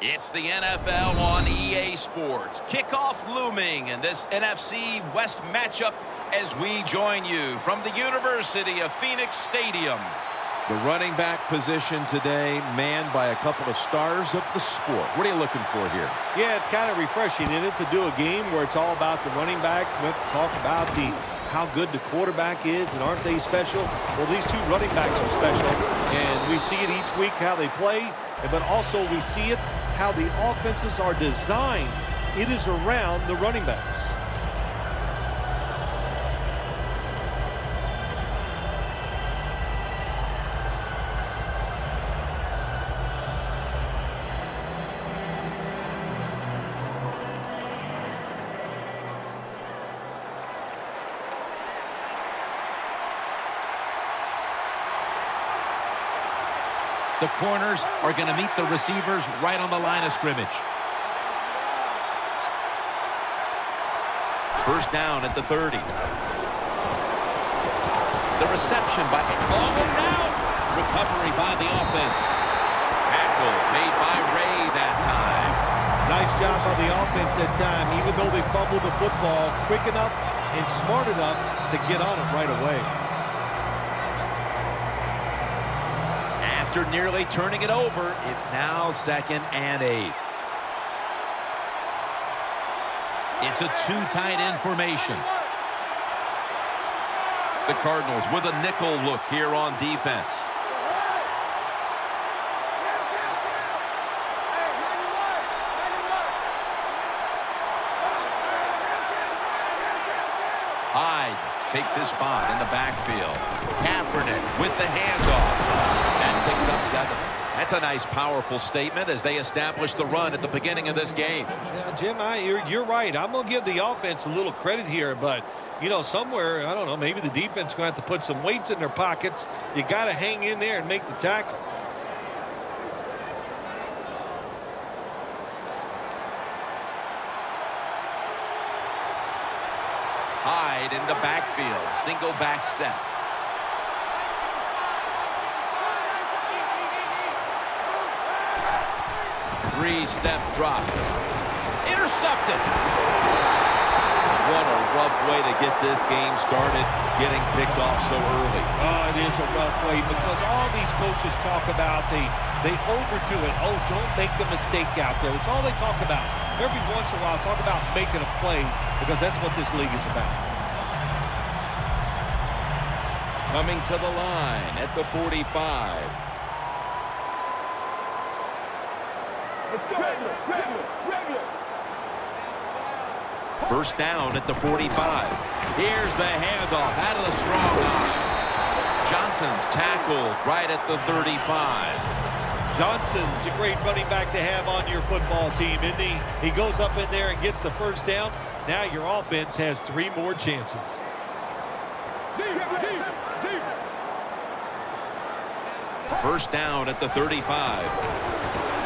It's the NFL on EA Sports. Kickoff looming in this NFC West matchup as we join you from the University of Phoenix Stadium. The running back position today manned by a couple of stars of the sport. What are you looking for here? Yeah, it's kind of refreshing, isn't it, to do a game where it's all about the running backs. We have to talk about how good the quarterback is, and aren't they special? Well, these two running backs are special, and we see it each week how they play, but also we see it how the offenses are designed. It is around the running backs. The corners are going to meet the receivers right on the line of scrimmage. First down at the 30. The reception by ball is out. Recovery by the offense. Tackle made by Ray that time. Nice job by the offense that time, even though they fumbled the football quick enough and smart enough to get on it right away. After nearly turning it over, it's now 2nd and 8. It's a two tight end formation. The Cardinals with a nickel look here on defense. Hyde takes his spot in the backfield. Kaepernick with the handoff. That picks up 7. That's a nice, powerful statement as they establish the run at the beginning of this game. Yeah, Jim, you're right. I'm going to give the offense a little credit here, but, you know, somewhere, I don't know, maybe the defense is going to have to put some weights in their pockets. You got to hang in there and make the tackle. Hyde in the backfield, single back set. Three-step drop. Intercepted. What a rough way to get this game started, getting picked off so early. Oh, it is a rough way because all these coaches talk about, they overdo it. Oh, don't make a mistake out there. That's all they talk about. Every once in a while, talk about making a play because that's what this league is about. Coming to the line at the 45. Let's go. Regular. First down at the 45. Here's the handoff out of the strong arm. Johnson's tackled right at the 35. Johnson's a great running back to have on your football team, isn't he? He goes up in there and gets the first down. Now your offense has 3 more chances. First down at the 35.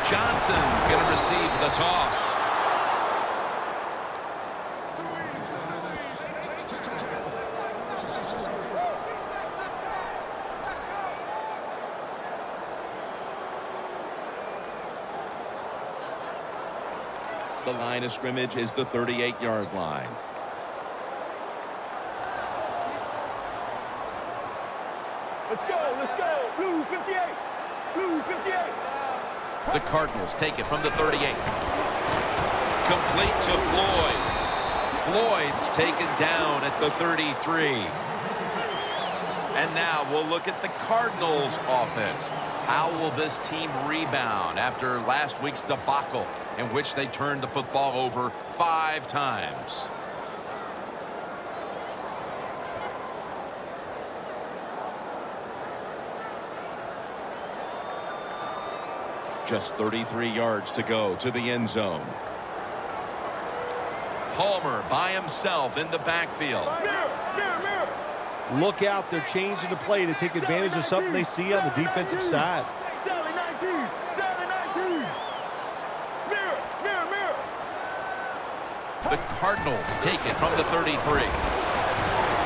Johnson's going to receive the toss. The line of scrimmage is the 38-yard line. Let's go. Blue 58. The Cardinals take it from the 38. Complete to Floyd. Floyd's taken down at the 33. And now we'll look at the Cardinals offense. How will this team rebound after last week's debacle in which they turned the football over 5 times? Just 33 yards to go to the end zone. Palmer by himself in the backfield. Mirror. Look out, they're changing the play to take advantage of something they see on the defensive side. Sally 19. Mirror. The Cardinals take it from the 33.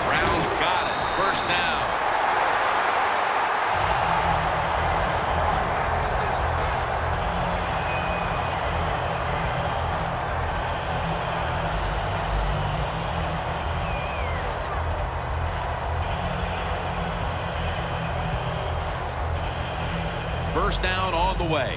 Brown's got it. First down. First down on the way.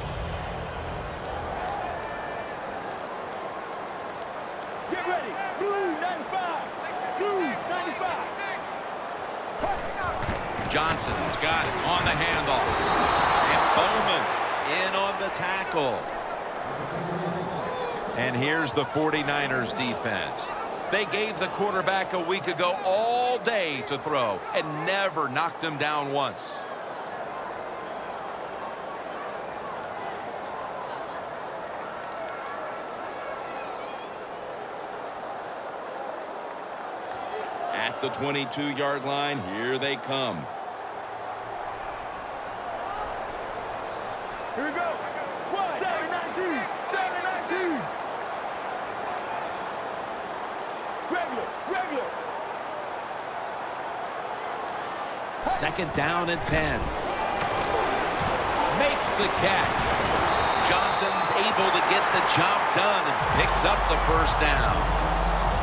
Get ready. Blue 95. Blue 95. Johnson's got it on the handoff. And Bowman in on the tackle. And here's the 49ers defense. They gave the quarterback a week ago all day to throw and never knocked him down once. At the 22-yard line, here they come. Here we go. 7-19. 7-19. Regular. Second down and 10. Makes the catch. Johnson's able to get the job done and picks up the first down.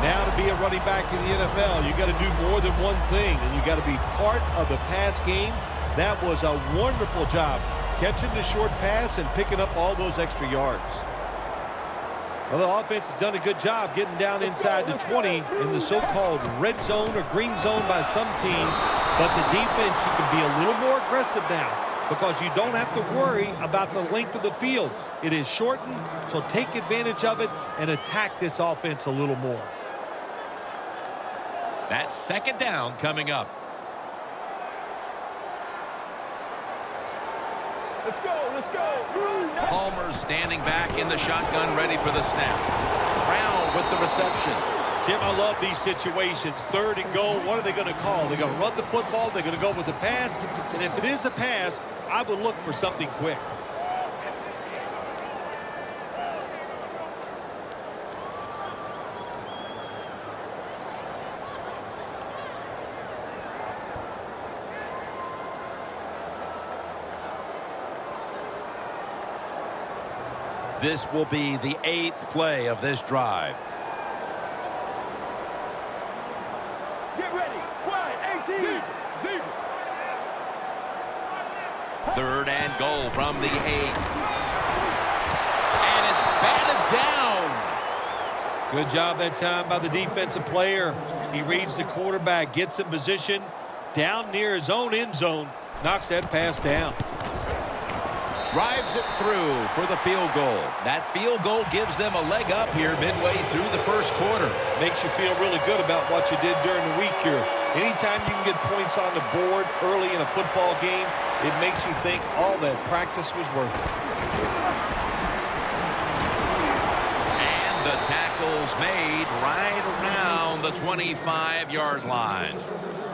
Now to be a running back in the NFL, you got to do more than one thing, and you got to be part of the pass game. That was a wonderful job, catching the short pass and picking up all those extra yards. Well, the offense has done a good job getting down inside the 20 in the so-called red zone or green zone by some teams. But the defense, you can be a little more aggressive now because you don't have to worry about the length of the field. It is shortened, so take advantage of it and attack this offense a little more. That's second down coming up. Let's go. Blue 95. Palmer standing back in the shotgun, ready for the snap. Brown with the reception. Jim, I love these situations. Third and goal, what are they going to call? They're going to run the football, they're going to go with the pass, and if it is a pass, I would look for something quick. This will be the 8th play of this drive. Get ready. Wide 18. Third and goal from the 8. And it's batted down. Good job that time by the defensive player. He reads the quarterback, gets in position down near his own end zone, knocks that pass down. Drives it through for the field goal. That field goal gives them a leg up here midway through the first quarter. Makes you feel really good about what you did during the week here. Anytime you can get points on the board early in a football game, it makes you think all that practice was worth it. And the tackle's made right around the 25-yard line.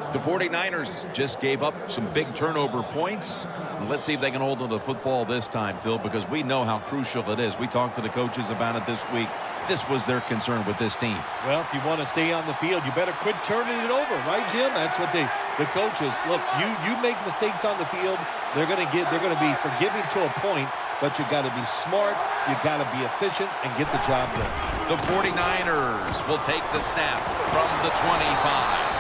The 49ers just gave up some big turnover points. Let's see if they can hold on to the football this time, Phil, because we know how crucial it is. We talked to the coaches about it this week. This was their concern with this team. Well, if you want to stay on the field, you better quit turning it over, right, Jim? That's what the coaches, look, you make mistakes on the field, they're going to be forgiving to a point, but you got to be smart, you got to be efficient and get the job done. The 49ers will take the snap from the 25.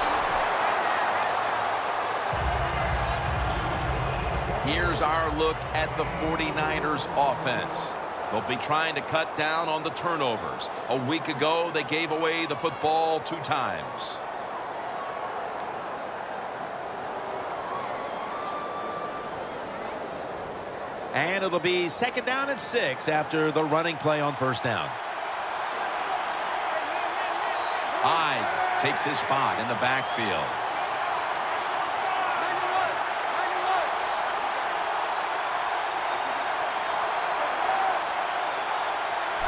Here's our look at the 49ers offense. They'll be trying to cut down on the turnovers. A week ago, they gave away the football 2 times. And it'll be second down and 6 after the running play on first down. Hyde takes his spot in the backfield.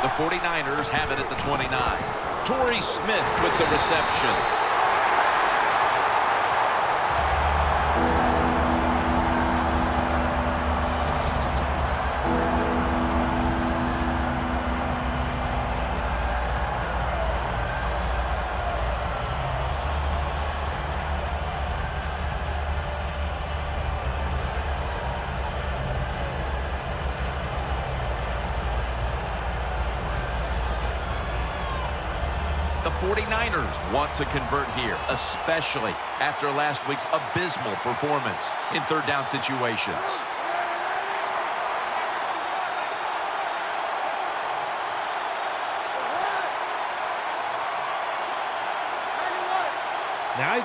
The 49ers have it at the 29. Torrey Smith with the reception. The 49ers want to convert here, especially after last week's abysmal performance in third down situations.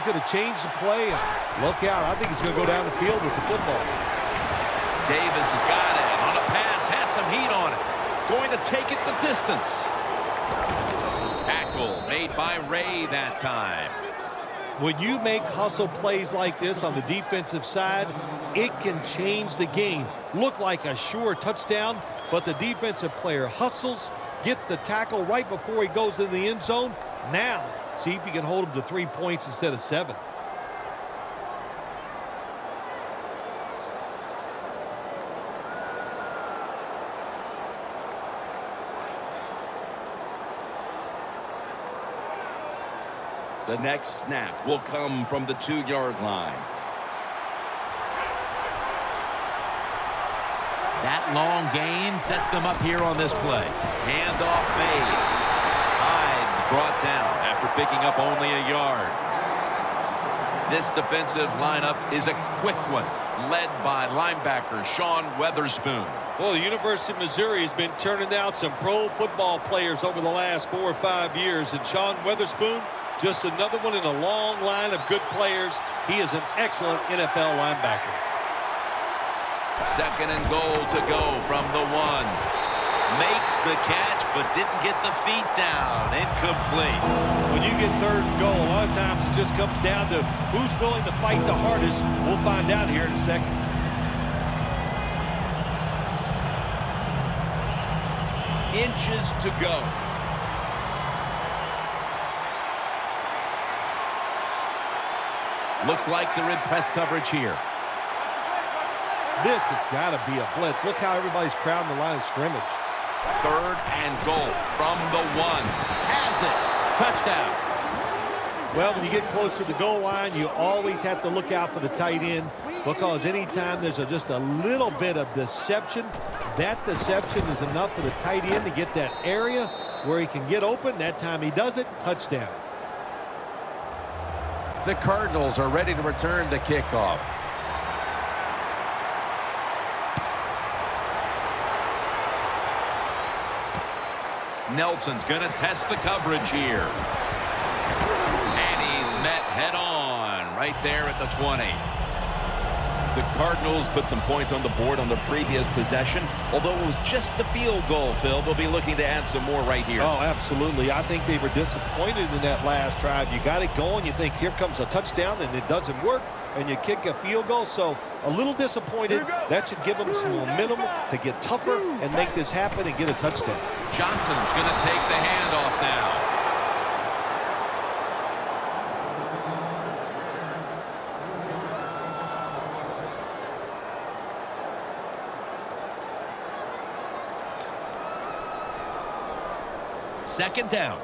going to change the play. And look out. I think he's going to go down the field with the football. Davis has got it. On a pass, had some heat on it. Going to take it the distance. Tackle made by Ray that time. When you make hustle plays like this on the defensive side, it can change the game. Look like a sure touchdown, but the defensive player hustles, gets the tackle right before he goes in the end zone. Now, see if you can hold him to 3 points instead of 7. The next snap will come from the 2-yard line. That long gain sets them up here on this play. Handoff made. Hyde's brought down after picking up only a yard. This defensive lineup is a quick one, led by linebacker Sean Weatherspoon. Well, the University of Missouri has been turning out some pro football players over the last 4 or 5 years, and Sean Weatherspoon, just another one in a long line of good players. He is an excellent NFL linebacker. 2nd and goal to go from the 1. Makes the catch, but didn't get the feet down. Incomplete. When you get 3rd and goal, a lot of times it just comes down to who's willing to fight the hardest. We'll find out here in a second. Inches to go. Looks like they're in press coverage here. This has got to be a blitz. Look how everybody's crowding the line of scrimmage. 3rd and goal from the 1. Has it. Touchdown. Well, when you get close to the goal line, you always have to look out for the tight end, because anytime there's just a little bit of deception, that deception is enough for the tight end to get that area where he can get open. That time he does it. Touchdown. The Cardinals are ready to return the kickoff. Nelson's going to test the coverage here. And he's met head-on right there at the 20. The Cardinals put some points on the board on the previous possession. Although it was just a field goal, Phil, they'll be looking to add some more right here. Oh, absolutely. I think they were disappointed in that last drive. You got it going. You think here comes a touchdown, and it doesn't work, and you kick a field goal. So a little disappointed. That should give them some momentum to get tougher and make this happen and get a touchdown. Johnson's going to take the handoff now. Second down.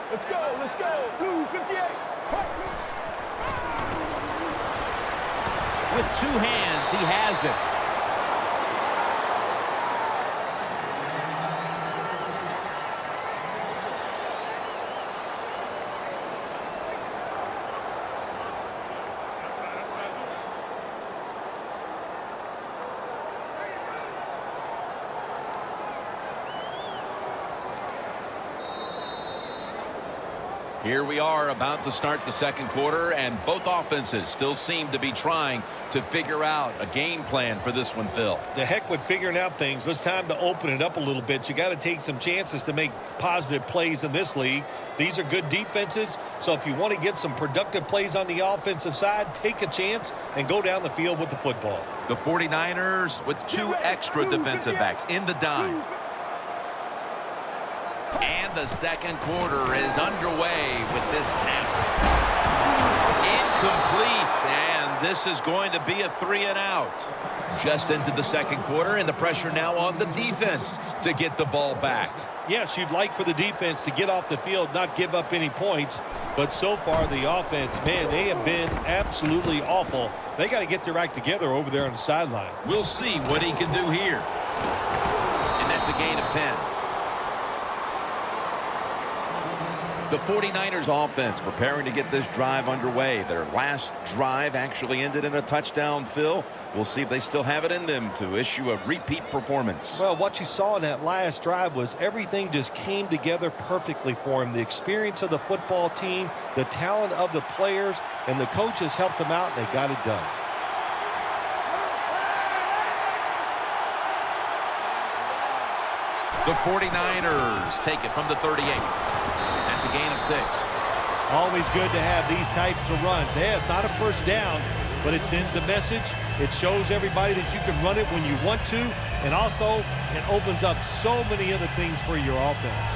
Let's go, let's go. Blue 58. With 2 hands, he has it. Here we are about to start the second quarter, and both offenses still seem to be trying to figure out a game plan for this one, Phil. The heck with figuring out things. It's time to open it up a little bit. You got to take some chances to make positive plays in this league. These are good defenses, so if you want to get some productive plays on the offensive side, take a chance and go down the field with the football. The 49ers with 2 extra defensive backs in the dime. And the second quarter is underway with this snap. Incomplete, and this is going to be a 3-and-out. Just into the second quarter, and the pressure now on the defense to get the ball back. Yes, you'd like for the defense to get off the field, not give up any points, but so far the offense, man, they have been absolutely awful. They got to get their act together over there on the sideline. We'll see what he can do here. And that's a gain of 10. The 49ers offense preparing to get this drive underway. Their last drive actually ended in a touchdown, Phil. We'll see if they still have it in them to issue a repeat performance. Well, what you saw in that last drive was everything just came together perfectly for him. The experience of the football team, the talent of the players, and the coaches helped them out, and they got it done. The 49ers take it from the 38. That's a gain of 6. Always good to have these types of runs. Yeah, it's not a first down, but it sends a message. It shows everybody that you can run it when you want to, and also it opens up so many other things for your offense.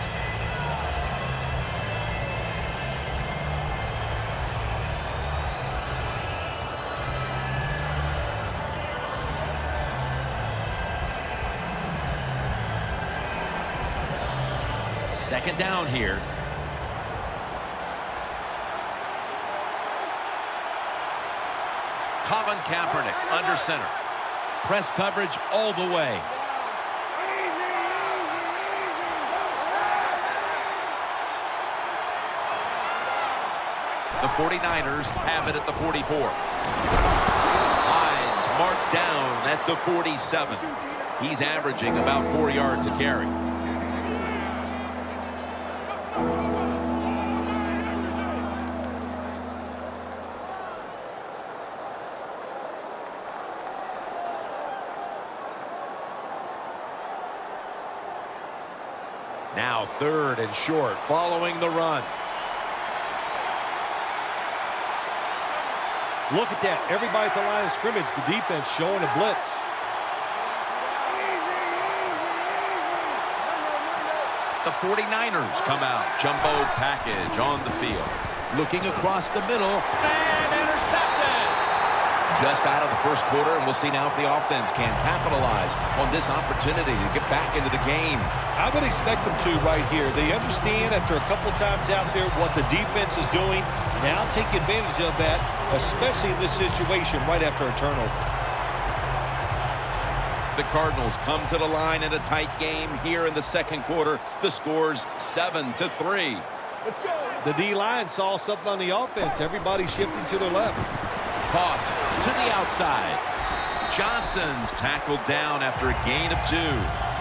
Second down here. Colin Kaepernick under center. Press coverage all the way. The 49ers have it at the 44. Hines marked down at the 47. He's averaging about 4 yards a carry. Now third and short following the run. Look at that. Everybody at the line of scrimmage, the defense showing a blitz. The 49ers come out. Jumbo package on the field. Looking across the middle and intercepted. Just out of the first quarter, and we'll see now if the offense can capitalize on this opportunity to get back into the game. I would expect them to right here. They understand after a couple times out there what the defense is doing. Now take advantage of that, especially in this situation right after a turnover. The Cardinals come to the line in a tight game here in the second quarter. The score's 7-3. Let's go. The D-line saw something on the offense. Everybody shifting to their left. Toss to the outside. Johnson's tackled down after a gain of 2.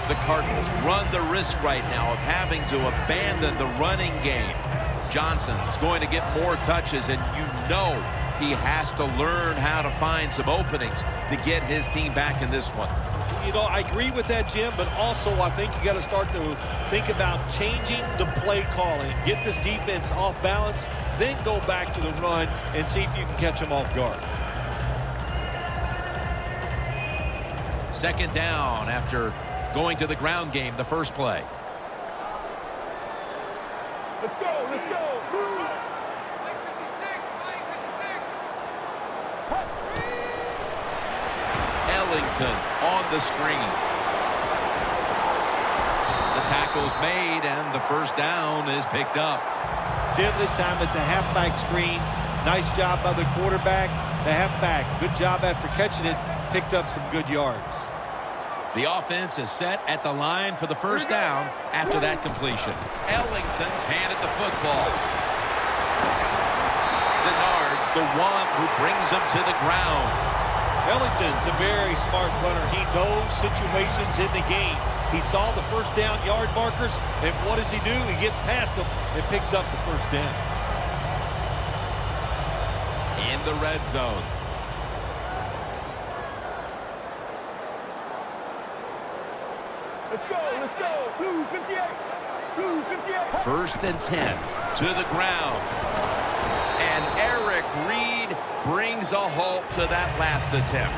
The Cardinals run the risk right now of having to abandon the running game. Johnson's going to get more touches, and you know he has to learn how to find some openings to get his team back in this one. You know, I agree with that, Jim, but also I think you got to start to think about changing the play calling. Get this defense off balance, then go back to the run and see if you can catch them off guard. Second down after going to the ground game the first play. Let's go. Let's go. Ellington on the screen. The tackle's made, and the first down is picked up. Jim, this time it's a halfback screen. Nice job by the quarterback. The halfback, good job after catching it, picked up some good yards. The offense is set at the line for the first down after that completion. Ellington's handed the football. Denard's the one who brings him to the ground. Ellington's a very smart runner. He knows situations in the game. He saw the first down yard markers, and what does he do? He gets past them and picks up the first down. In the red zone. Let's go. Let's go. Blue 58. Blue 58. First and 10 to the ground. And Eric Reed brings a halt to that last attempt.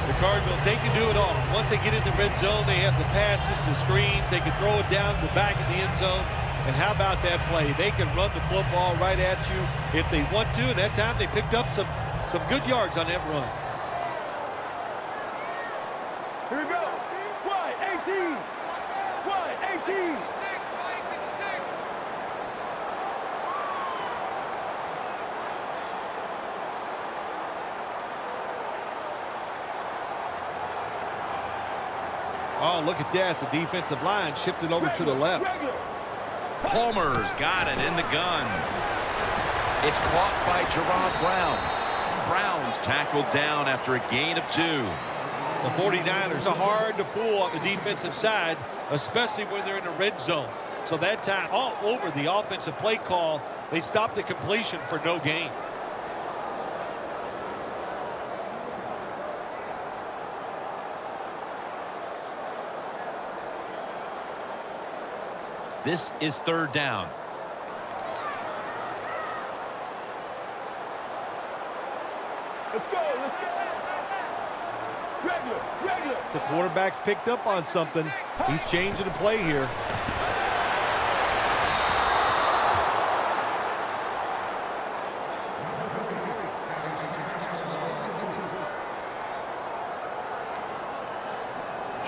The Cardinals, they can do it all. Once they get in the red zone, they have the passes, the screens. They can throw it down to the back of the end zone. And how about that play? They can run the football right at you if they want to. And that time they picked up some good yards on that run. Here we go. Wide 18. Wide 18. Oh, look at that. The defensive line shifted over to the left. Play Palmer's got it in the gun. It's caught by Jerron Brown. Brown's tackled down after a gain of 2. The 49ers are hard to fool on the defensive side, especially when they're in the red zone. So that time, all over the offensive play call, they stopped the completion for no gain. This is 3rd down. Let's go. Let's go. Regular. Regular. The quarterback's picked up on something. He's changing the play here.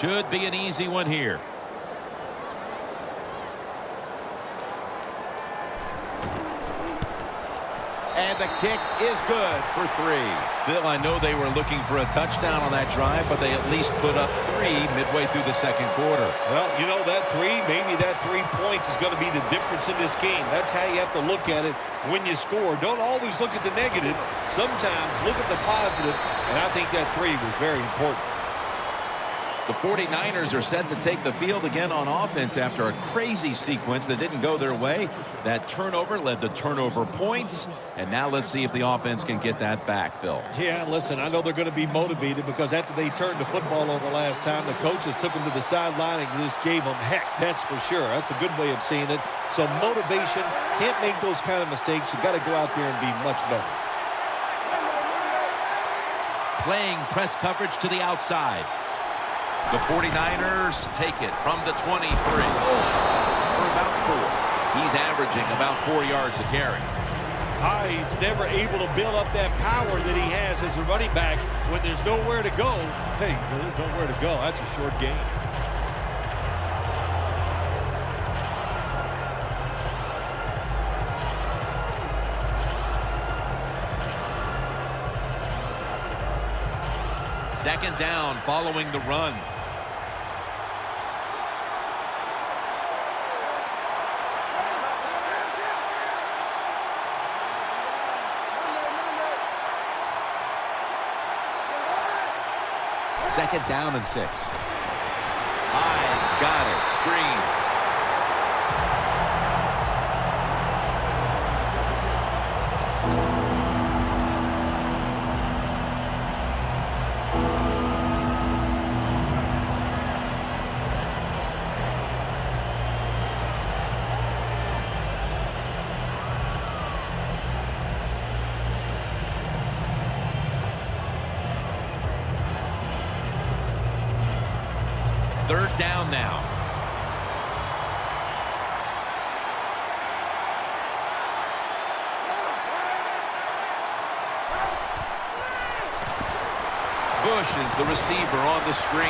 Should be an easy one here. And the kick is good for 3. Phil, I know they were looking for a touchdown on that drive, but they at least put up 3 midway through the 2nd quarter. Well, you know, that 3, maybe that 3 points is going to be the difference in this game. That's how you have to look at it when you score. Don't always look at the negative. Sometimes look at the positive, and I think that 3 was very important. The 49ers are set to take the field again on offense after a crazy sequence that didn't go their way. That turnover led to turnover points. And now let's see if the offense can get that back, Phil. Yeah, listen, I know they're going to be motivated because after they turned the football over last time, the coaches took them to the sideline and just gave them heck. That's for sure. That's a good way of seeing it. So motivation, can't make those kind of mistakes. You got to go out there and be much better. Playing press coverage to the outside. The 49ers take it from the 23 for about 4. He's averaging about 4 yards a carry. He's never able to build up that power that he has as a running back when there's nowhere to go. Hey, there's nowhere to go. That's a short game. Second down following the run. Second down and 6. Hines got it. Screen. Third down now. Bush is the receiver on the screen.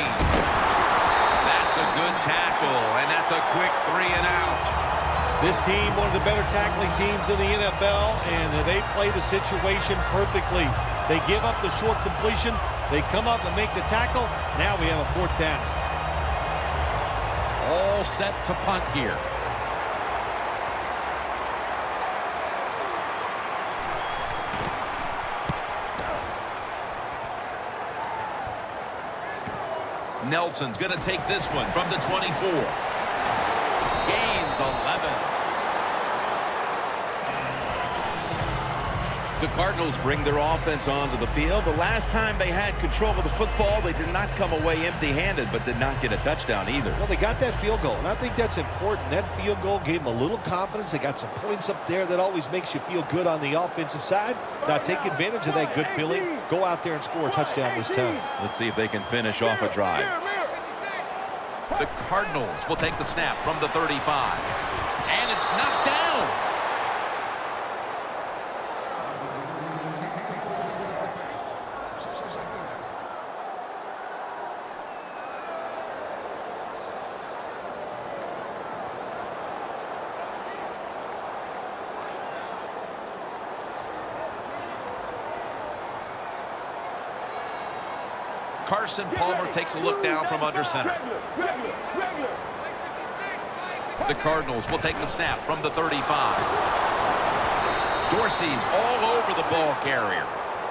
That's a good tackle, and that's a quick 3 and out. This team, one of the better tackling teams in the NFL, and they play the situation perfectly. They give up the short completion. They come up and make the tackle. Now we have a 4th down. All set to punt here. Nelson's going to take this one from the 24. Gains 11. The Cardinals bring their offense onto the field. The last time they had control of the football, they did not come away empty-handed, but did not get a touchdown either. Well, they got that field goal, and I think that's important. That field goal gave them a little confidence. They got some points up there that always makes you feel good on the offensive side. Now take advantage of that good feeling. Go out there and score a touchdown this time. Let's see if they can finish off a drive. The Cardinals will take the snap from the 35. And it's knocked down. Carson Palmer takes a look down from under center. The Cardinals will take the snap from the 35. Dorsey's all over the ball carrier.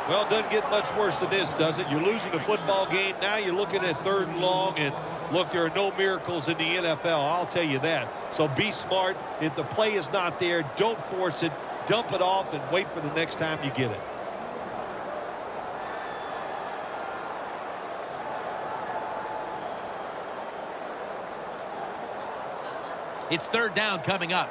Well, it doesn't get much worse than this, does it? You're losing the football game. Now you're looking at 3rd and long. And, look, there are no miracles in the NFL. I'll tell you that. So be smart. If the play is not there, don't force it. Dump it off and wait for the next time you get it. It's 3rd down coming up.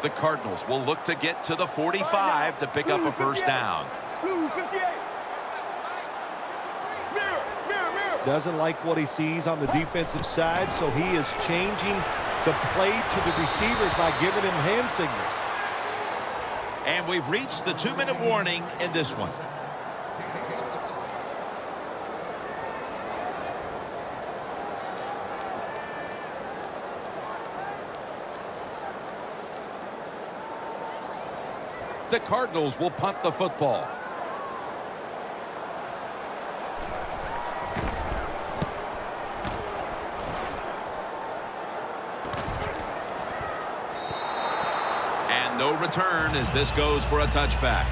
The Cardinals will look to get to the 45 to pick up a first down. Blue 58. Mirror, mirror, mirror. Doesn't like what he sees on the defensive side, so he is changing the play to the receivers by giving him hand signals. And we've reached the 2-minute warning in this one. The Cardinals will punt the football. And no return as this goes for a touchback.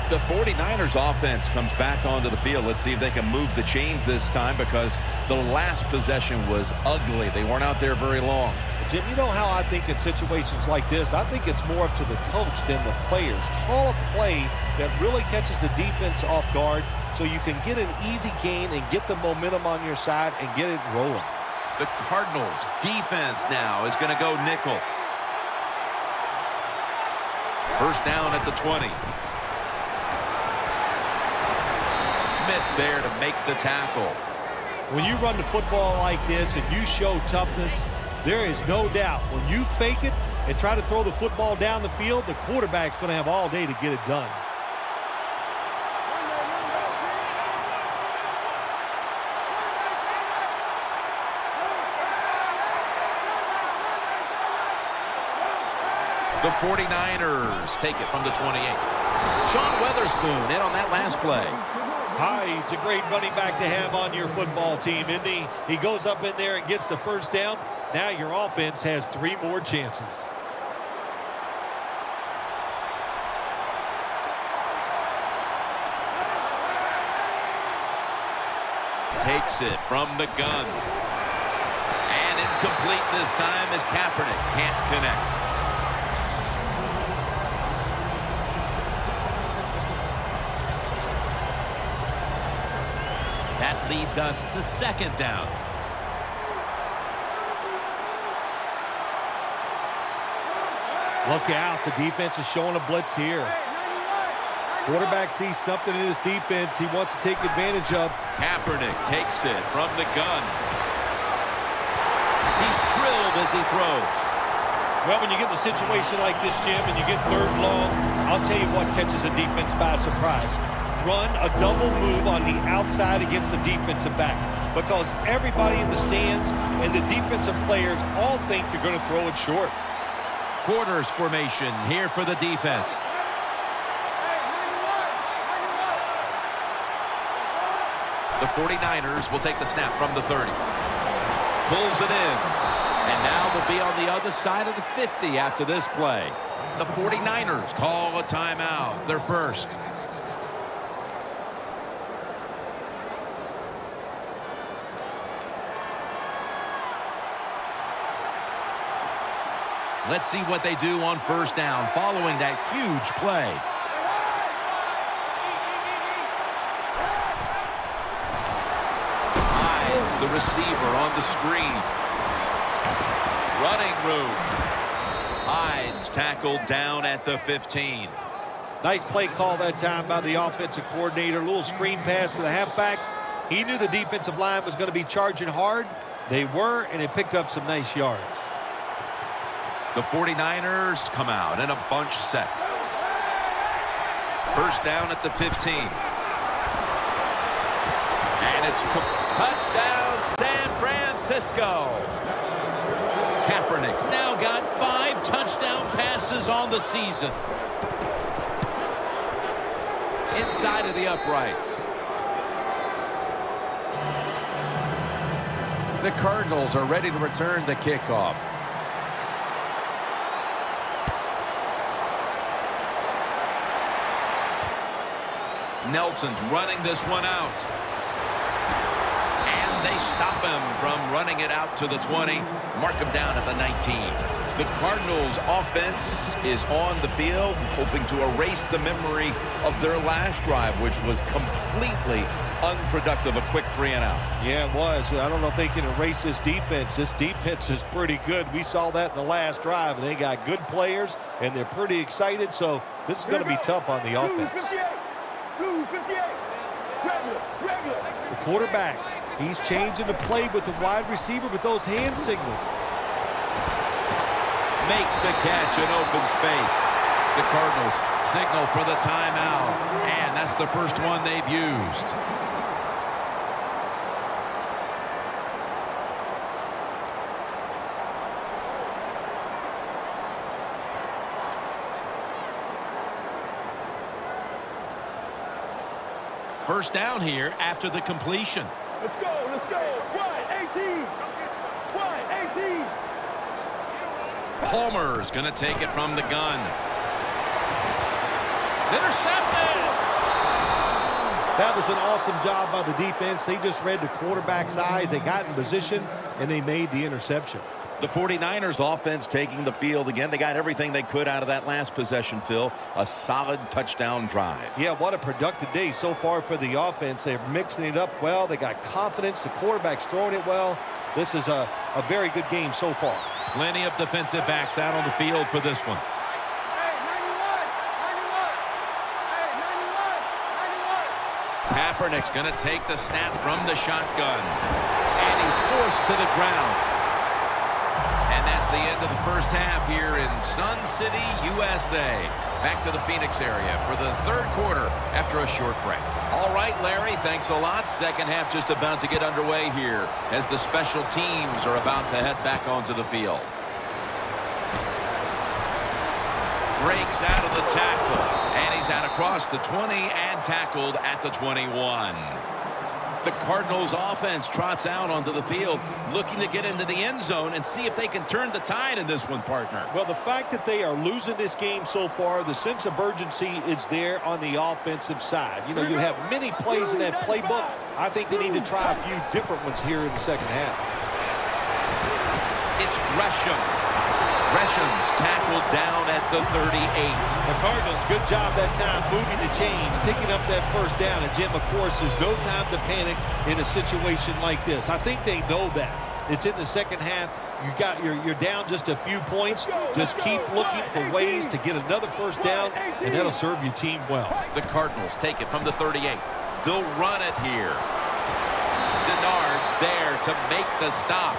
The 49ers offense comes back onto the field. Let's see if they can move the chains this time, because the last possession was ugly. They weren't out there very long. Jim, you know how I think in situations like this, I think it's more up to the coach than the players. Call a play that really catches the defense off guard so you can get an easy gain and get the momentum on your side and get it rolling. The Cardinals defense now is going to go nickel. First down at the 20. Smith's there to make the tackle. When you run the football like this and you show toughness, there is no doubt when you fake it and try to throw the football down the field, the quarterback's going to have all day to get it done. The 49ers take it from the 28. Sean Weatherspoon in on that last play. Hyde's a great running back to have on your football team, isn't he? He goes up in there and gets the first down. Now your offense has 3 more chances. Takes it from the gun. And incomplete this time as Kaepernick can't connect. That leads us to 2nd down. Look out. The defense is showing a blitz here. Quarterback sees something in his defense he wants to take advantage of. Kaepernick takes it from the gun. He's drilled as he throws. Well, when you get in a situation like this, Jim, and you get 3rd and long, I'll tell you what catches a defense by surprise. Run a double move on the outside against the defensive back, because everybody in the stands and the defensive players all think you're going to throw it short. Quarters formation here for the defense. The 49ers will take the snap from the 30. Pulls it in. And now we'll be on the other side of the 50 after this play. The 49ers call a timeout. Their first. Let's see what they do on first down following that huge play. Hides the receiver on the screen. Running room. Hides tackled down at the 15. Nice play call that time by the offensive coordinator. A little screen pass to the halfback. He knew the defensive line was going to be charging hard. They were, and it picked up some nice yards. The 49ers come out in a bunch set. First down at the 15. And it's touchdown San Francisco. Kaepernick's now got 5 touchdown passes on the season. Inside of the uprights. The Cardinals are ready to return the kickoff. Nelson's running this one out. And they stop him from running it out to the 20. Mark him down at the 19. The Cardinals offense is on the field, hoping to erase the memory of their last drive, which was completely unproductive, a quick 3-and-out. Yeah, it was. I don't know if they can erase this defense. This defense is pretty good. We saw that in the last drive, and they got good players, and they're pretty excited, so this is going to be tough on the offense. Blue 58. Regular. The quarterback, he's changing the play with the wide receiver with those hand signals. Makes the catch in open space. The Cardinals signal for the timeout, and that's the first one they've used. First down here after the completion. Let's go. Wide 18. Palmer's going to take it from the gun. It's intercepted. That was an awesome job by the defense. They just read the quarterback's eyes. They got in position, and they made the interception. The 49ers offense taking the field again. They got everything they could out of that last possession, Phil. A solid touchdown drive. Yeah, what a productive day so far for the offense. They're mixing it up well. They got confidence. The quarterback's throwing it well. This is a very good game so far. Plenty of defensive backs out on the field for this one. Kaepernick's going to take the snap from the shotgun. And he's forced to the ground. And that's the end of the first half here in Sun City, USA. Back to the Phoenix area for the third quarter after a short break. All right, Larry, thanks a lot. Second half just about to get underway here as the special teams are about to head back onto the field. Breaks out of the tackle, and he's out across the 20 and tackled at the 21. The Cardinals offense trots out onto the field looking to get into the end zone and see if they can turn the tide in this one, partner. Well, the fact that they are losing this game so far, the sense of urgency is there on the offensive side. You know, you have many plays in that playbook. I think they need to try a few different ones here in the second half. It's Gresham. Gresham's tackled down at the 38. The Cardinals, good job that time moving the chains, picking up that first down. And, Jim, of course, there's no time to panic in a situation like this. I think they know that. It's in the second half. You're down just a few points. Just keep looking for ways to get another first down, and that'll serve your team well. The Cardinals take it from the 38. They'll run it here. Denard's there to make the stop.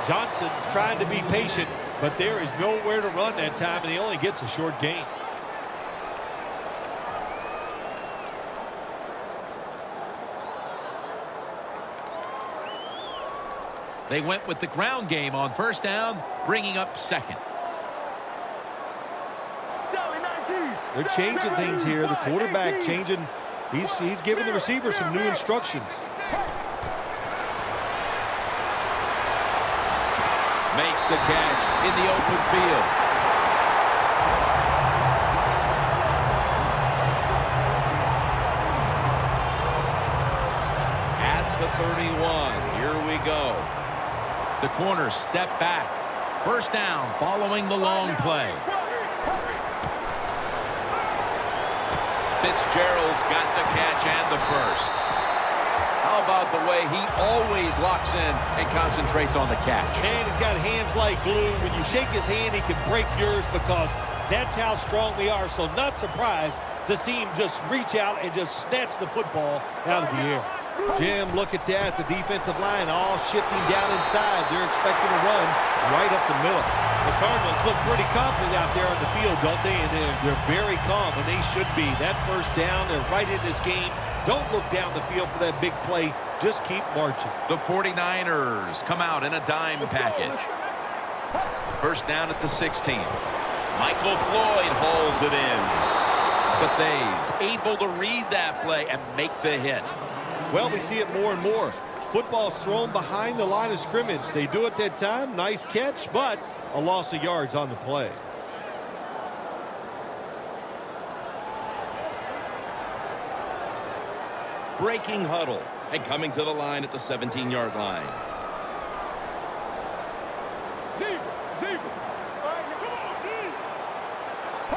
Johnson's trying to be patient, but there is nowhere to run that time, and he only gets a short gain. They went with the ground game on first down, bringing up second. They're changing things here. The quarterback changing. He's giving the receiver some new instructions. Makes the catch in the open field. At the 31, here we go. The corners step back. First down following the long play. Fitzgerald's got the catch and the first. How about the way he always locks in and concentrates on the catch? And he's got hands like glue. When you shake his hand, he can break yours because that's how strong they are. So not surprised to see him just reach out and just snatch the football out of the air. Jim, look at that. The defensive line all shifting down inside. They're expecting to run right up the middle. The Cardinals look pretty confident out there on the field, don't they? And they're very calm, and they should be. That first down, they're right in this game. Don't look down the field for that big play. Just keep marching. The 49ers come out in a dime package. First down at the 16. Michael Floyd hauls it in. Bethays able to read that play and make the hit. Well, we see it more and more. Football's thrown behind the line of scrimmage. They do it that time. Nice catch, but a loss of yards on the play. Breaking huddle and coming to the line at the 17-yard line.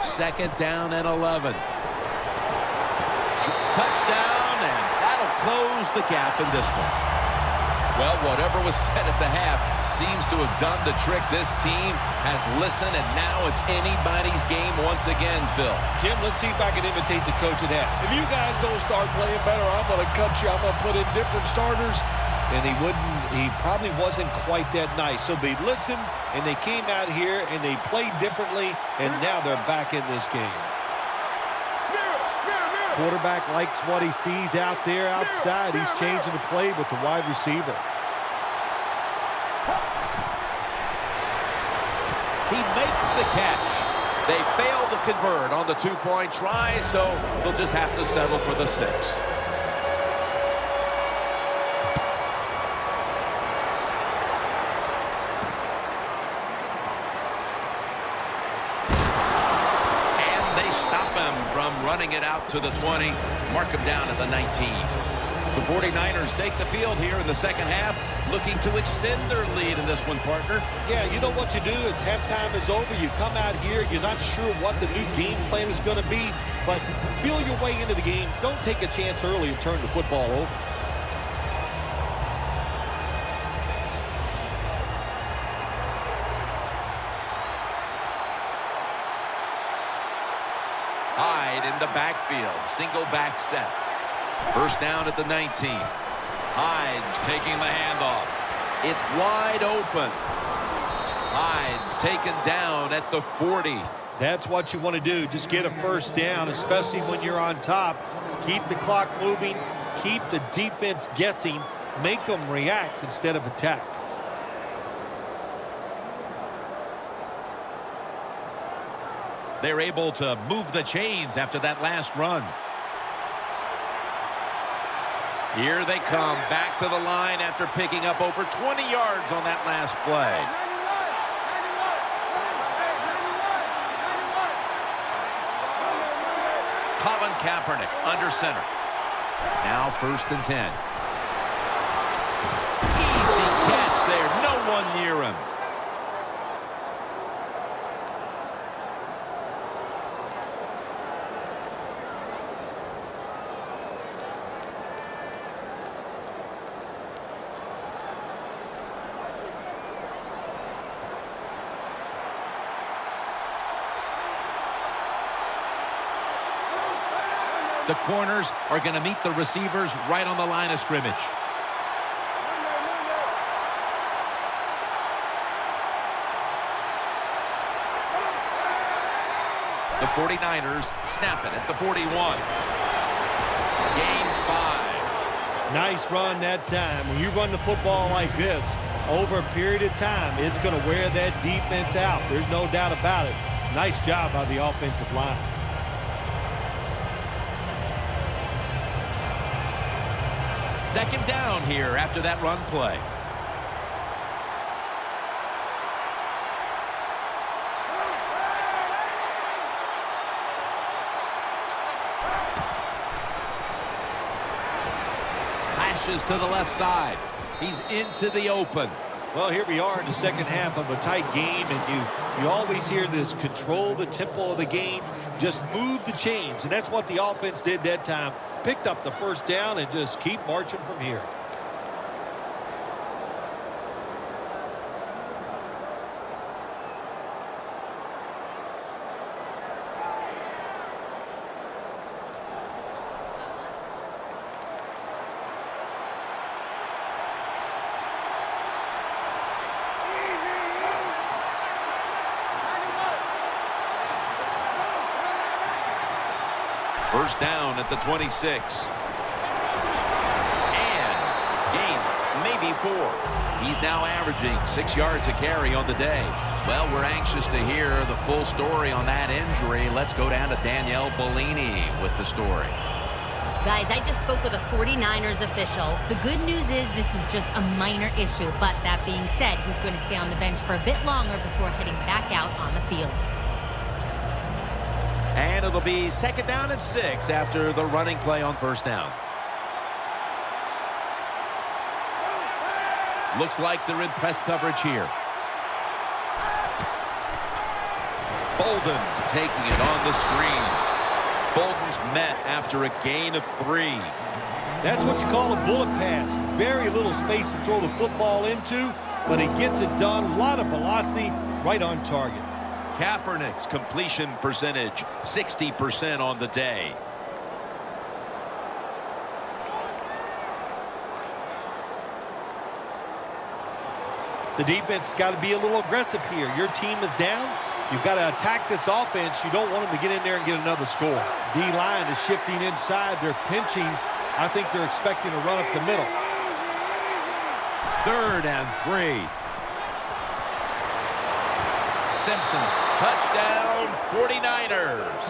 Second down and 11. Touchdown, and that'll close the gap in this one. Well, whatever was said at the half seems to have done the trick. This team has listened, and now it's anybody's game once again, Phil. Jim, let's see if I can imitate the coach at half. If you guys don't start playing better, I'm going to cut you. I'm going to put in different starters. And he probably wasn't quite that nice. So they listened, and they came out here, and they played differently, and now they're back in this game. Quarterback likes what he sees out there outside. He's changing the play with the wide receiver. He makes the catch. They failed to convert on the two-point try, so they'll just have to settle for the 6. Running it out to the 20, mark him down at the 19. The 49ers take the field here in the second half, looking to extend their lead in this one, partner. Yeah, you know what you do? It's halftime is over. You come out here, you're not sure what the new game plan is going to be, but feel your way into the game. Don't take a chance early and turn the football over. Hyde in the backfield, single back set. First down at the 19. Hyde's taking the handoff. It's wide open. Hyde's taken down at the 40. That's what you want to do. Just get a first down, especially when you're on top. Keep the clock moving. Keep the defense guessing. Make them react instead of attack. They're able to move the chains after that last run. Here they come back to the line after picking up over 20 yards on that last play. Colin Kaepernick under center. Now 1st and 10. Easy catch there. No one near him. The corners are going to meet the receivers right on the line of scrimmage. The 49ers snap it at the 41. Gains 5. Nice run that time. When you run the football like this, over a period of time, it's going to wear that defense out. There's no doubt about it. Nice job by the offensive line. Second down here after that run play. Slashes to the left side. He's into the open. Well, here we are in the second half of a tight game, and you always hear this: control the tempo of the game, just move the chains, and that's what the offense did that time. Picked up the first down and just keep marching from here. First down at the 26. And gains maybe 4. He's now averaging 6 yards a carry on the day. Well, we're anxious to hear the full story on that injury. Let's go down to Danielle Bellini with the story. Guys, I just spoke with a 49ers official. The good news is this is just a minor issue, but that being said, he's going to stay on the bench for a bit longer before heading back out on the field. And it'll be 2nd down and 6 after the running play on 1st down. Looks like they're in press coverage here. Bolden's taking it on the screen. Bolden's met after a gain of 3. That's what you call a bullet pass. Very little space to throw the football into, but he gets it done. A lot of velocity, right on target. Kaepernick's completion percentage, 60% on the day. The defense has got to be a little aggressive here. Your team is down. You've got to attack this offense. You don't want them to get in there and get another score. D-line is shifting inside. They're pinching. I think they're expecting to run up the middle. 3rd and 3. Simpson's touchdown, 49ers.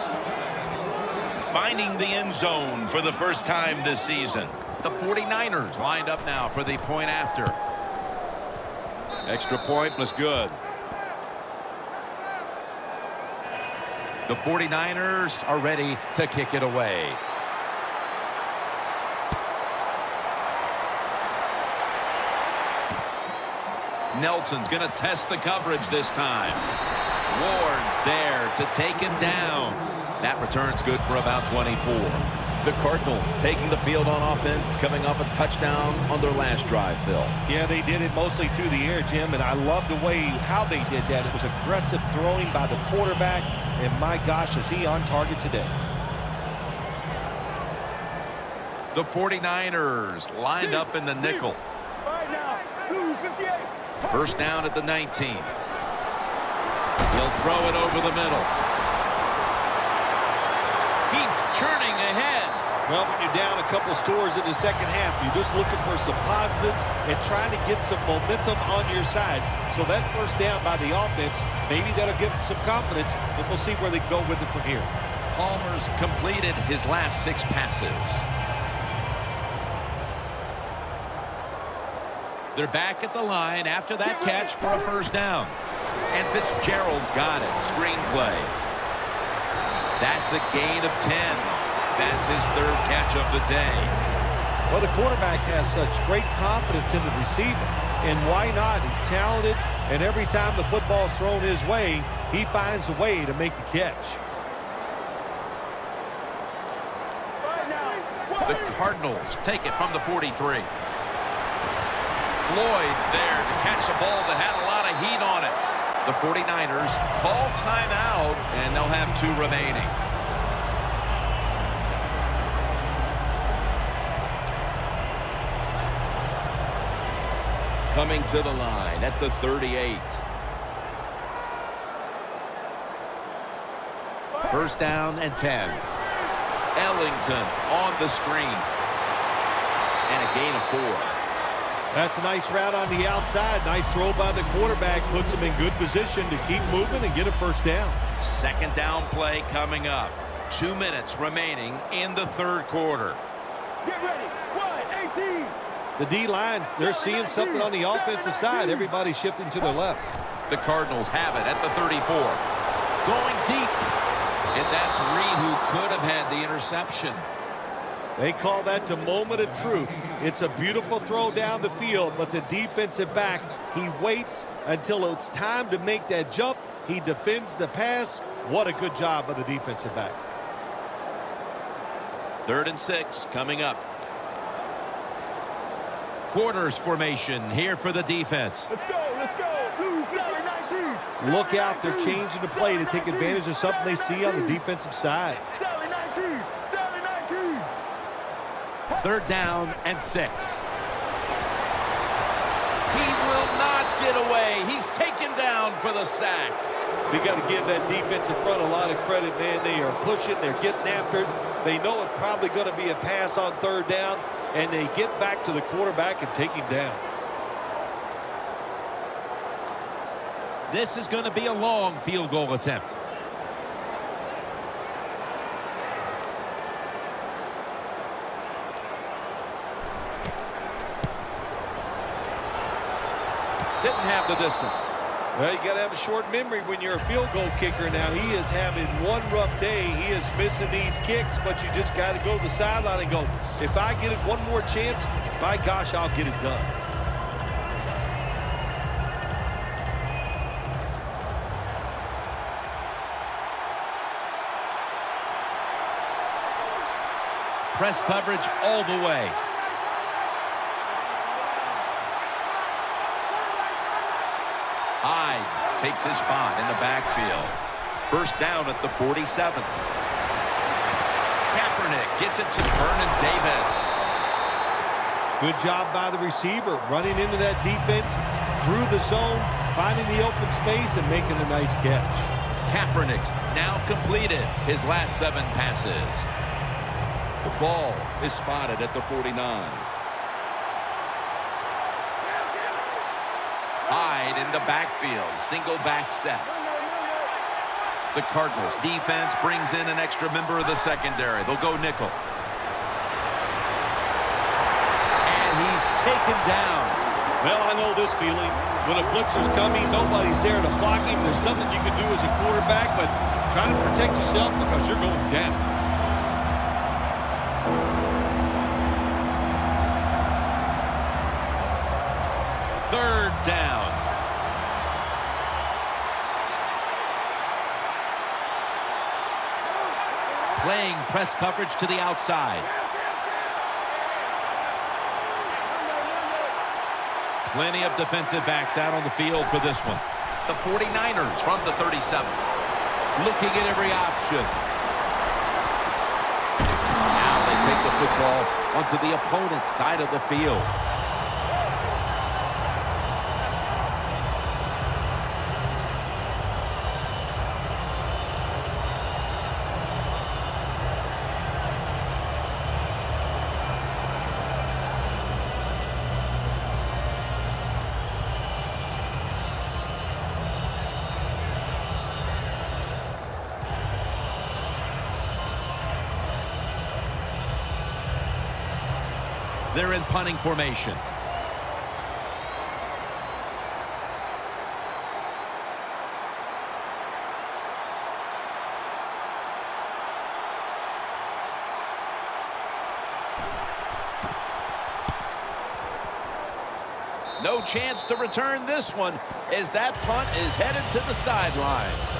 Finding the end zone for the first time this season. The 49ers lined up now for the point after. Extra point was good. The 49ers are ready to kick it away. Nelson's going to test the coverage this time. Ward's there to take him down. That return's good for about 24. The Cardinals taking the field on offense, coming up a touchdown on their last drive, Phil. Yeah, they did it mostly through the air, Jim, and I love the way how they did that. It was aggressive throwing by the quarterback, and my gosh, is he on target today. The 49ers lined up in the nickel. Right now, blue 58. 1st down at the 19. He'll throw it over the middle. Keeps churning ahead. Well, when you're down a couple scores in the second half, you're just looking for some positives and trying to get some momentum on your side. So that 1st down by the offense, maybe that'll give them some confidence, and we'll see where they go with it from here. Palmer's completed his last 6 passes. They're back at the line after that catch for a 1st down. And Fitzgerald's got it. Screenplay. That's a gain of 10. That's his 3rd catch of the day. Well, the quarterback has such great confidence in the receiver. And why not? He's talented, and every time the football's thrown his way, he finds a way to make the catch. The Cardinals take it from the 43. Floyd's there to catch a ball that had a lot of heat on it. The 49ers call timeout, and they'll have 2 remaining. Coming to the line at the 38. 1st down and 10. Ellington on the screen. And a gain of 4. That's a nice route on the outside. Nice throw by the quarterback. Puts him in good position to keep moving and get a 1st down. 2nd down play coming up. 2 minutes remaining in the 3rd quarter. Get ready. 1-18. The D-lines, they're seeing something on the offensive side. Everybody's shifting to their left. The Cardinals have it at the 34. Going deep. And that's Reed who could have had the interception. They call that the moment of truth. It's a beautiful throw down the field, but the defensive back, he waits until it's time to make that jump. He defends the pass. What a good job by the defensive back. 3rd and 6 coming up. Quarters formation here for the defense. Let's go, let's go. Blue 19. Look out, they're changing the play to take advantage of something they see on the defensive side. 19. 3rd down and 6. He will not get away. He's taken down for the sack. We got to give that defensive front a lot of credit, man. They are pushing, they're getting after it. They know it's probably going to be a pass on 3rd down, and they get back to the quarterback and take him down. This is going to be a long field goal attempt. the distance. Well, you got to have a short memory when you're a field goal kicker. Now, he is having one rough day. He is missing these kicks, but you just got to go to the sideline and go, if I get it one more chance, by gosh, I'll get it done. Press coverage all the way. Hyde takes his spot in the backfield. First down at the 47. Kaepernick gets it to Vernon Davis. Good job by the receiver, running into that defense through the zone, finding the open space, and making a nice catch. Kaepernick's now completed his last 7 passes. The ball is spotted at the 49. Hyde in the backfield, single back set. The Cardinals defense brings in an extra member of the secondary. They'll go nickel. And he's taken down. Well, I know this feeling. When a blitzer's coming, nobody's there to block him. There's nothing you can do as a quarterback, but try to protect yourself because you're going down. Third down. Playing press coverage to the outside. Plenty of defensive backs out on the field for this one. The 49ers from the 37. Looking at every option. Now they take the football onto the opponent's side of the field. They're in punting formation. No chance to return this one as that punt is headed to the sidelines.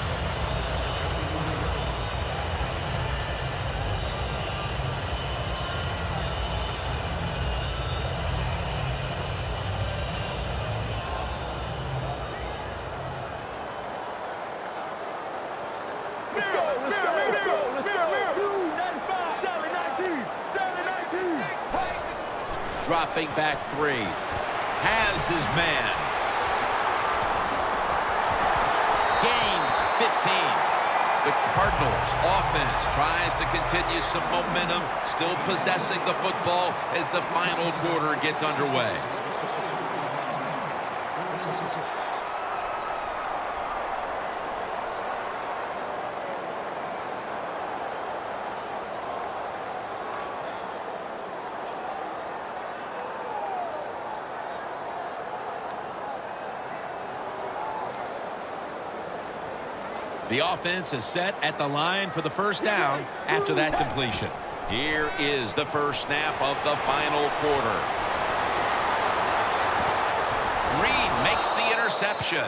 Dropping back 3. Has his man. Gains 15. The Cardinals offense tries to continue some momentum, still possessing the football as the final quarter gets underway. The offense is set at the line for the first down after that completion. Here is the first snap of the final quarter. Reed makes the interception.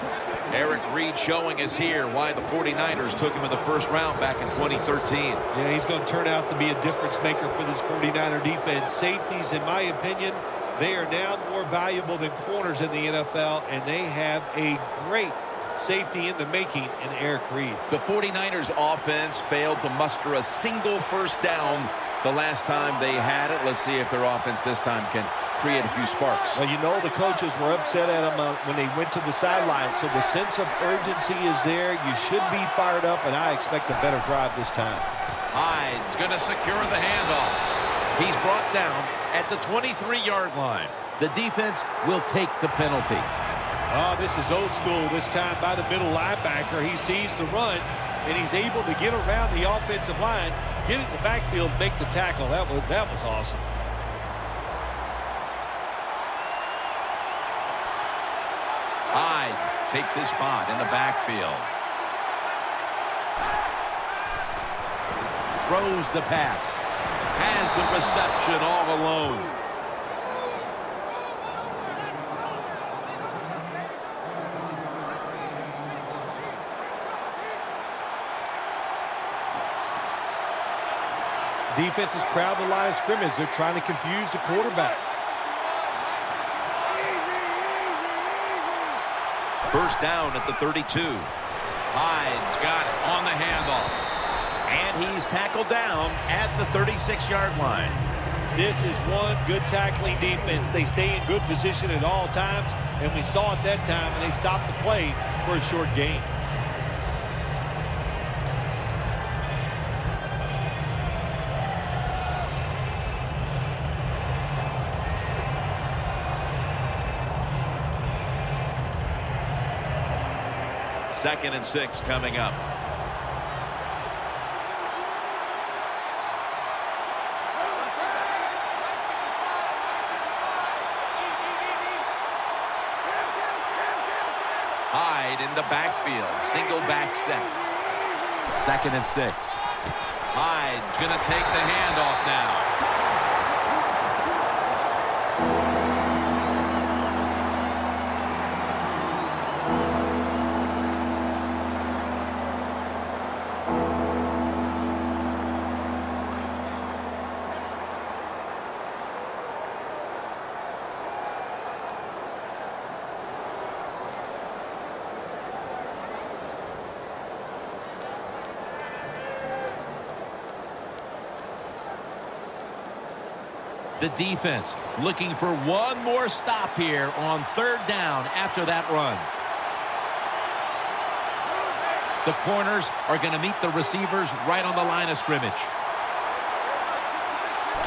Eric Reed showing us here why the 49ers took him in the first round back in 2013. Yeah, he's going to turn out to be a difference maker for this 49er defense. Safeties, in my opinion, they are now more valuable than corners in the NFL, and they have a great safety in the making in Eric Reed. The 49ers offense failed to muster a single first down the last time they had it. Let's see if their offense this time can create a few sparks. Well, you know the coaches were upset at them when they went to the sideline, so the sense of urgency is there. You should be fired up, and I expect a better drive this time. Hyde's going to secure the handoff. He's brought down at the 23-yard line. The defense will take the penalty. Oh, this is old school this time by the middle linebacker. He sees the run, and he's able to get around the offensive line, get in the backfield, make the tackle. That was awesome. Hyde takes his spot in the backfield. Throws the pass. Has the reception all alone. Defense is crowding the line of scrimmage. They're trying to confuse the quarterback. First down at the 32. Hyde's got it on the handoff. And he's tackled down at the 36-yard line. This is one good tackling defense. They stay in good position at all times, and we saw it that time, and they stopped the play for a short gain. Second and 6 coming up. Hyde in the backfield. Single back set. Second and 6. Hyde's going to take the handoff now. The defense looking for one more stop here on third down after that run. The corners are going to meet the receivers right on the line of scrimmage.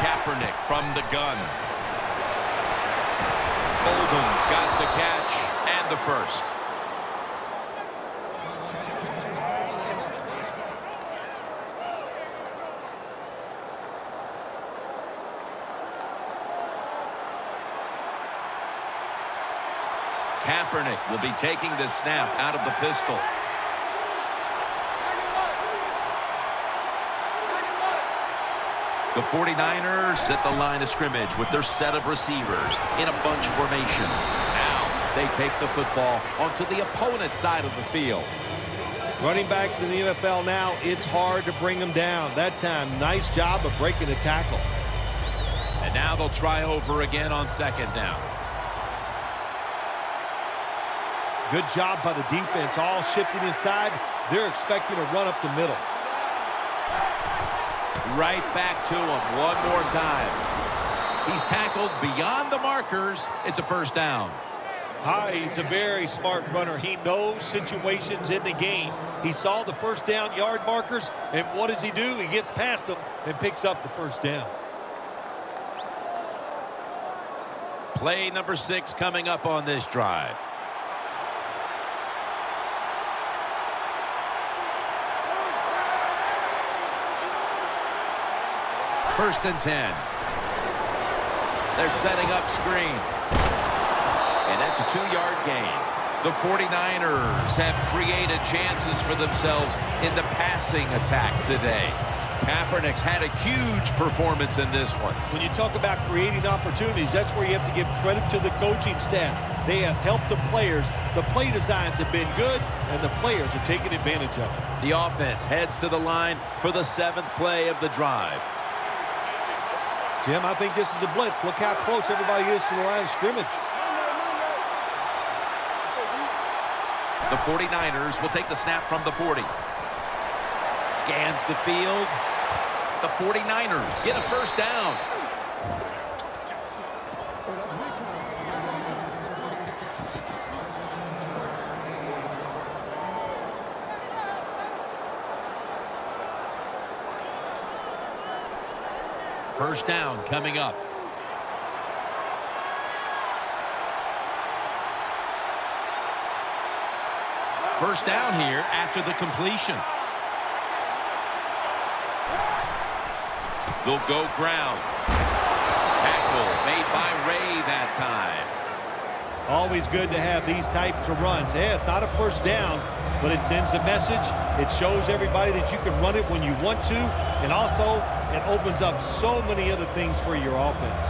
Kaepernick from the gun. Bolden's got the catch and the first. Kaepernick will be taking the snap out of the pistol. The 49ers set the line of scrimmage with their set of receivers in a bunch formation. Now they take the football onto the opponent's side of the field. Running backs in the NFL now, it's hard to bring them down. That time, nice job of breaking the tackle. And now they'll try over again on second down. Good job by the defense, all shifting inside. They're expecting a run up the middle. Right back to him one more time. He's tackled beyond the markers. It's a first down. Hyde's a very smart runner. He knows situations in the game. He saw the first down yard markers, and what does he do? He gets past them and picks up the first down. Play number 6 coming up on this drive. First and 10. They're setting up screen. And that's a 2-yard gain. The 49ers have created chances for themselves in the passing attack today. Kaepernick's had a huge performance in this one. When you talk about creating opportunities, that's where you have to give credit to the coaching staff. They have helped the players. The play designs have been good, and the players are taking advantage of it. The offense heads to the line for the 7th play of the drive. Jim, I think this is a blitz. Look how close everybody is to the line of scrimmage. The 49ers will take the snap from the 40. Scans the field. The 49ers get a first down. First down coming up. First down here after the completion. They'll go ground. Tackle made by Ray that time. Always good to have these types of runs. Yeah, it's not a first down, but it sends a message. It shows everybody that you can run it when you want to, and also it opens up so many other things for your offense.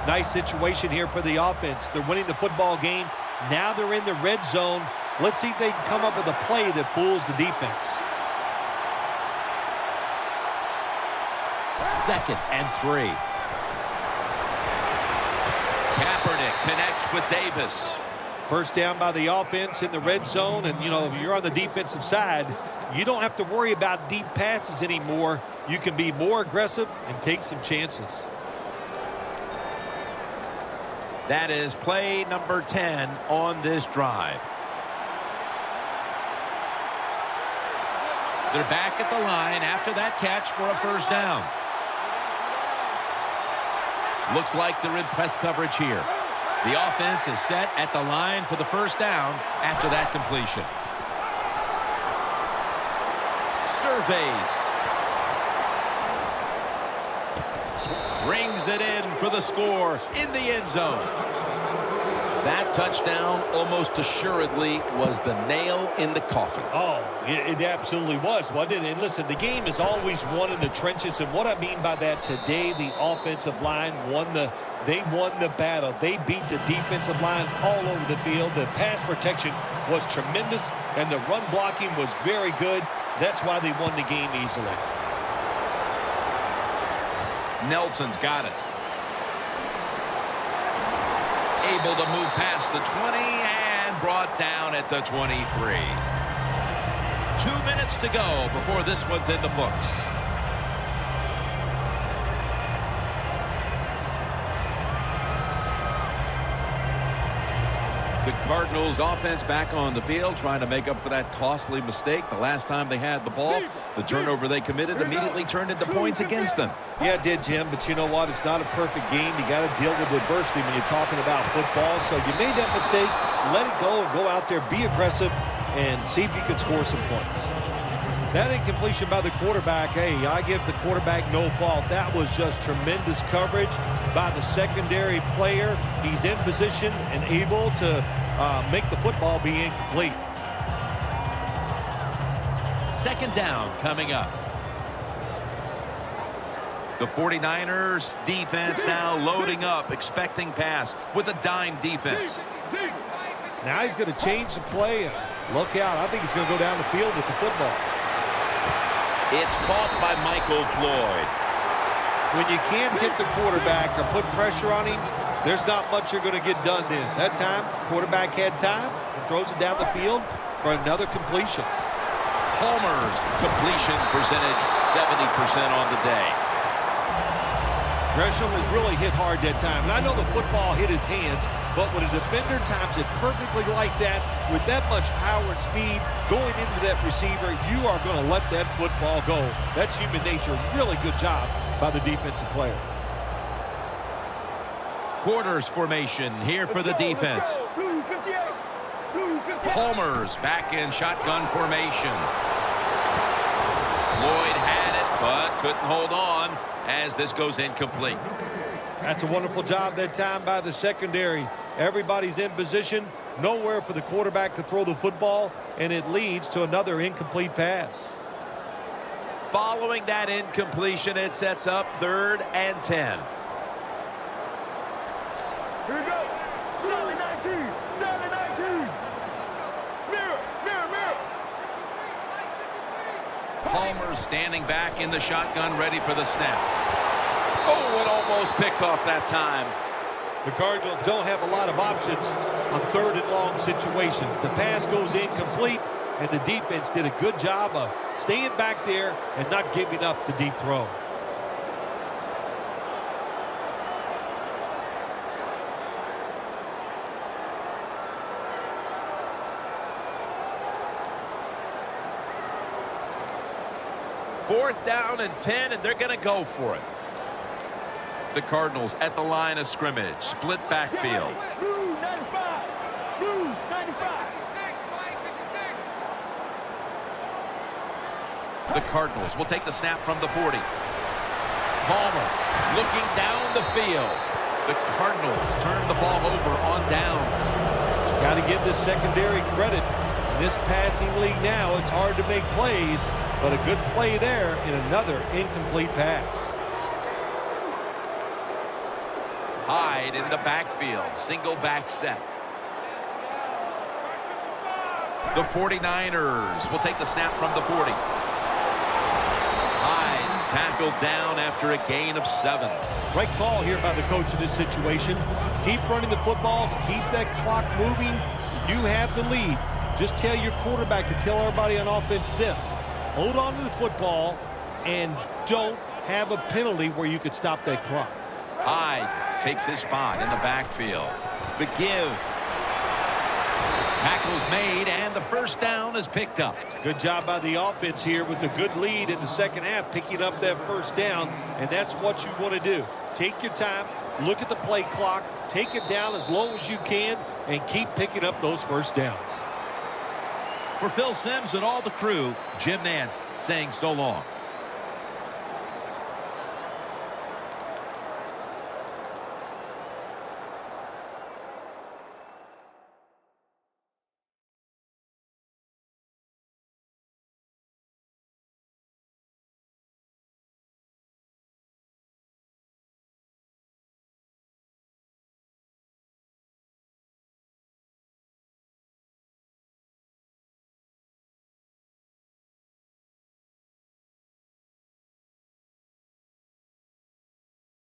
Nice situation here for the offense. They're winning the football game. Now they're in the red zone. Let's see if they can come up with a play that fools the defense. 2nd and 3. Kaepernick connects with Davis. First down by the offense in the red zone, and you know, if you're on the defensive side, you don't have to worry about deep passes anymore. You can be more aggressive and take some chances. That is play number 10 on this drive. They're back at the line after that catch for a first down. Looks like they're in press coverage here. The offense is set at the line for the first down after that completion. Surveys. Rings it in for the score in the end zone. That touchdown almost assuredly was the nail in the coffin. Oh, it absolutely was, wasn't it? And listen, the game is always won in the trenches, and what I mean by that, today the offensive line won the battle. They beat the defensive line all over the field. The pass protection was tremendous, and the run blocking was very good. That's why they won the game easily. Nelson's got it. Able to move past the 20 and brought down at the 23. 2 minutes to go before this one's in the books. The Cardinals offense back on the field trying to make up for that costly mistake the last time they had the ball. The turnover they committed immediately turned into points against them. Yeah, it did, Jim, but you know what? It's not a perfect game. You got to deal with adversity when you're talking about football. So you made that mistake, let it go and go out there, be aggressive, and see if you can score some points. That incompletion by the quarterback, hey, I give the quarterback no fault. That was just tremendous coverage by the secondary player. He's in position and able to make the football be incomplete. Second down coming up. The 49ers defense now loading up, expecting pass with a dime defense. Now he's going to change the play. Look out. I think he's going to go down the field with the football. It's caught by Michael Floyd. When you can't hit the quarterback or put pressure on him, there's not much you're going to get done then. That time, quarterback had time and throws it down the field for another completion. Palmer's completion percentage 70% on the day. Gresham has really hit hard that time. And I know the football hit his hands, but when a defender times it perfectly like that, with that much power and speed going into that receiver, you are going to let that football go. That's human nature. Really good job by the defensive player. Quarters formation here for the defense. Blue 58. Blue 58. Palmer's back in shotgun formation. Floyd had it, but couldn't hold on as this goes incomplete. That's a wonderful job that time by the secondary. Everybody's in position, nowhere for the quarterback to throw the football, and it leads to another incomplete pass. Following that incompletion, it sets up 3rd and 10. Here we go. Solid 19. Solid 19. Mirror, mirror, mirror. Palmer standing back in the shotgun, ready for the snap. Oh, it almost picked off that time. The Cardinals don't have a lot of options on 3rd and long situations. The pass goes incomplete, and the defense did a good job of staying back there and not giving up the deep throw. Fourth down and 10, and they're going to go for it. The Cardinals at the line of scrimmage, split backfield. Blue 95. Blue 95. The Cardinals will take the snap from the 40. Palmer looking down the field. The Cardinals turn the ball over on downs. Got to give the secondary credit. In this passing league now, it's hard to make plays, but a good play there in another incomplete pass. Hyde in the backfield. Single back set. The 49ers will take the snap from the 40. Hyde's tackled down after a gain of 7. Right call here by the coach in this situation. Keep running the football. Keep that clock moving. You have the lead. Just tell your quarterback to tell everybody on offense this. Hold on to the football and don't have a penalty where you could stop that clock. Hyde takes his spot in the backfield. The give. Tackle's made, and the first down is picked up. Good job by the offense here with a good lead in the second half, picking up that first down, and that's what you want to do. Take your time, look at the play clock, take it down as low as you can, and keep picking up those first downs. For Phil Simms and all the crew, Jim Nantz saying so long.